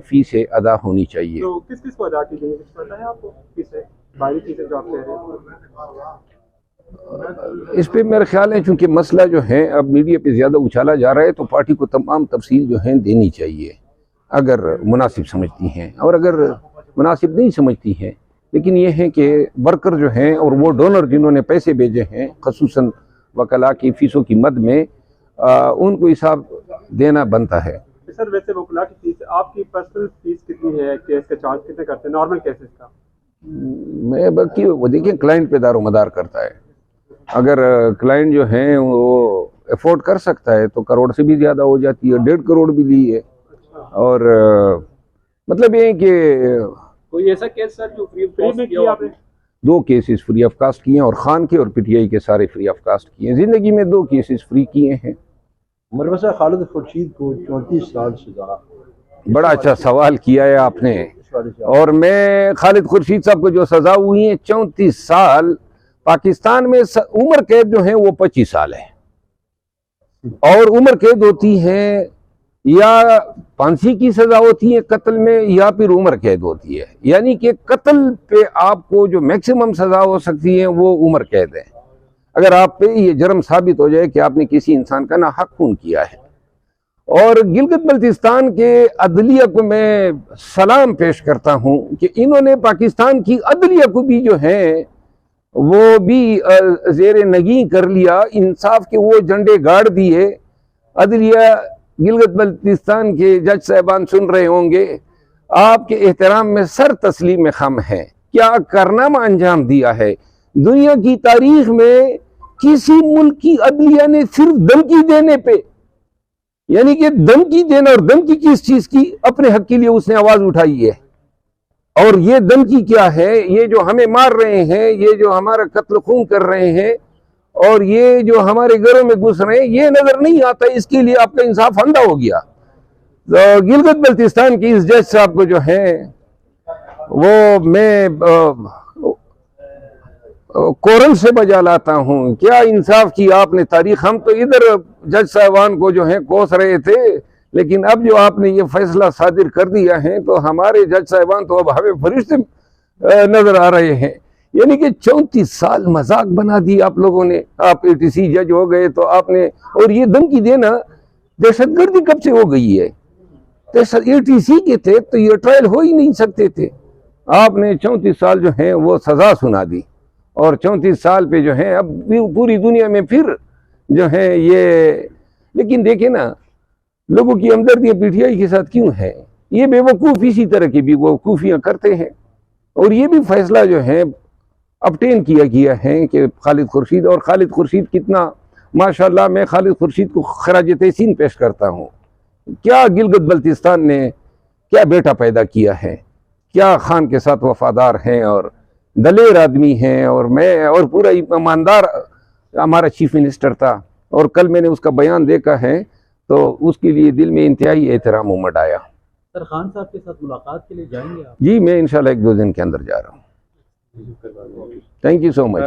فیسیں ادا ہونی چاہیے۔ تو کس کس کو ادا کی جائے کچھ پتہ ہے آپ کو؟ فیسیں باہری فیسیں جو آپ کہہ رہے ہیں اس پہ میرا خیال ہے چونکہ مسئلہ جو ہے اب میڈیا پہ زیادہ اچھالا جا رہا ہے تو پارٹی کو تمام تفصیل جو ہیں دینی چاہیے اگر مناسب سمجھتی ہیں، اور اگر مناسب نہیں سمجھتی ہیں لیکن یہ ہے کہ ورکر جو ہیں اور وہ ڈونر جنہوں نے پیسے بھیجے ہیں خصوصاً وکلاء کی فیسوں کی مد میں ان کو حساب دینا بنتا ہے۔ سر ویسے وکلاء کی فیس آپ کی پرسنل فیس کتنی ہے؟ کیس کا چارج کتنے کرتے ہیں نارمل کیسز کا؟ میں باقی وہ دیکھیں کلائنٹ پہ دار و مدار کرتا ہے، اگر کلائنٹ جو ہیں وہ افورڈ کر سکتا ہے تو کروڑ سے بھی زیادہ ہو جاتی ہے، 1.5 کروڑ بھی لی ہے۔ اور مطلب یہ ہے کہ کوئی ایسا کیس سر جو فری میں کیا آپ نے؟ 2 کیسز فری آف کاسٹ کیے ہیں، اور خان کے اور پی ٹی آئی کے سارے فری آف کاسٹ کیے ہیں۔ زندگی میں 2 کیسز فری کیے ہیں۔ مربع خالد خورشید کو 34 سال سزا۔ بڑا اچھا سوال کیا ہے آپ نے، اور میں خالد خورشید صاحب کو جو سزا ہوئی ہے 34 سال، پاکستان میں عمر قید جو ہے وہ 25 سال ہے، اور عمر قید ہوتی ہے یا پھانسی کی سزا ہوتی ہے قتل میں، یا پھر عمر قید ہوتی ہے، یعنی کہ قتل پہ آپ کو جو میکسیمم سزا ہو سکتی ہے وہ عمر قید ہے اگر آپ پہ یہ جرم ثابت ہو جائے کہ آپ نے کسی انسان کا ناحق خون کیا ہے۔ اور گلگت بلتستان کے عدلیہ کو میں سلام پیش کرتا ہوں کہ انہوں نے پاکستان کی عدلیہ کو بھی جو ہے وہ بھی زیر نگیں کر لیا، انصاف کے وہ جھنڈے گاڑ دیے۔ عدلیہ گلگت بلتستان کے جج صاحبان سن رہے ہوں گے، آپ کے احترام میں سر تسلیم خم ہے، کیا کارنامہ انجام دیا ہے۔ دنیا کی تاریخ میں کسی ملک کی عدلیہ نے صرف دھمکی دینے پہ، یعنی کہ دھمکی دینا، اور دھمکی کس چیز کی؟ اپنے حق کے لیے اس نے آواز اٹھائی ہے۔ اور یہ دھمکی کیا ہے؟ یہ جو ہمیں مار رہے ہیں، یہ جو ہمارا قتل خون کر رہے ہیں، اور یہ جو ہمارے گھروں میں گھس رہے ہیں، یہ نظر نہیں آتا، اس کے لیے آپ کا انصاف اندھا ہو گیا۔ تو گلگت بلتستان کی اس جج صاحب کو جو ہے وہ میں کورن سے بجا لاتا ہوں، کیا انصاف کی آپ نے تاریخ۔ ہم تو ادھر جج صاحبان کو جو ہیں کوس رہے تھے، لیکن اب جو آپ نے یہ فیصلہ صادر کر دیا ہے تو ہمارے جج صاحبان تو اب ہمیں فرشتے نظر آ رہے ہیں۔ یعنی کہ 34 سال مذاق بنا دی آپ لوگوں نے، آپ ATC جج ہو گئے تو آپ نے، اور یہ دھمکی دینا، دہشت گردی کب سے ہو گئی ہے؟ ATC کے تھے تو یہ ٹرائل ہو ہی نہیں سکتے تھے۔ آپ نے 34 سال جو ہیں وہ سزا سنا دی، اور 34 سال پہ جو ہے اب پوری دنیا میں پھر جو ہے یہ، لیکن دیکھیں نا لوگوں کی ہمدردیاں PTI کے ساتھ کیوں ہے؟ یہ بے وقوف اسی طرح کی بھی وقوفیاں کرتے ہیں، اور یہ بھی فیصلہ جو ہے ابٹین کیا گیا ہے کہ خالد خورشید، اور خالد خورشید کتنا ماشاءاللہ، میں خالد خورشید کو خراج تحسین پیش کرتا ہوں۔ کیا گلگت بلتستان نے کیا بیٹا پیدا کیا ہے، کیا خان کے ساتھ وفادار ہیں اور دلیر آدمی ہیں، اور میں اور پورا ایماندار ہمارا چیف منسٹر تھا، اور کل میں نے اس کا بیان دیکھا ہے تو اس کے لیے دل میں انتہائی احترام امڑ آیا۔ سر خان صاحب کے ساتھ ملاقات کے لیے جائیں گے آپ؟ جی میں انشاءاللہ 1-2 دن کے اندر جا رہا ہوں۔ Thank you so much.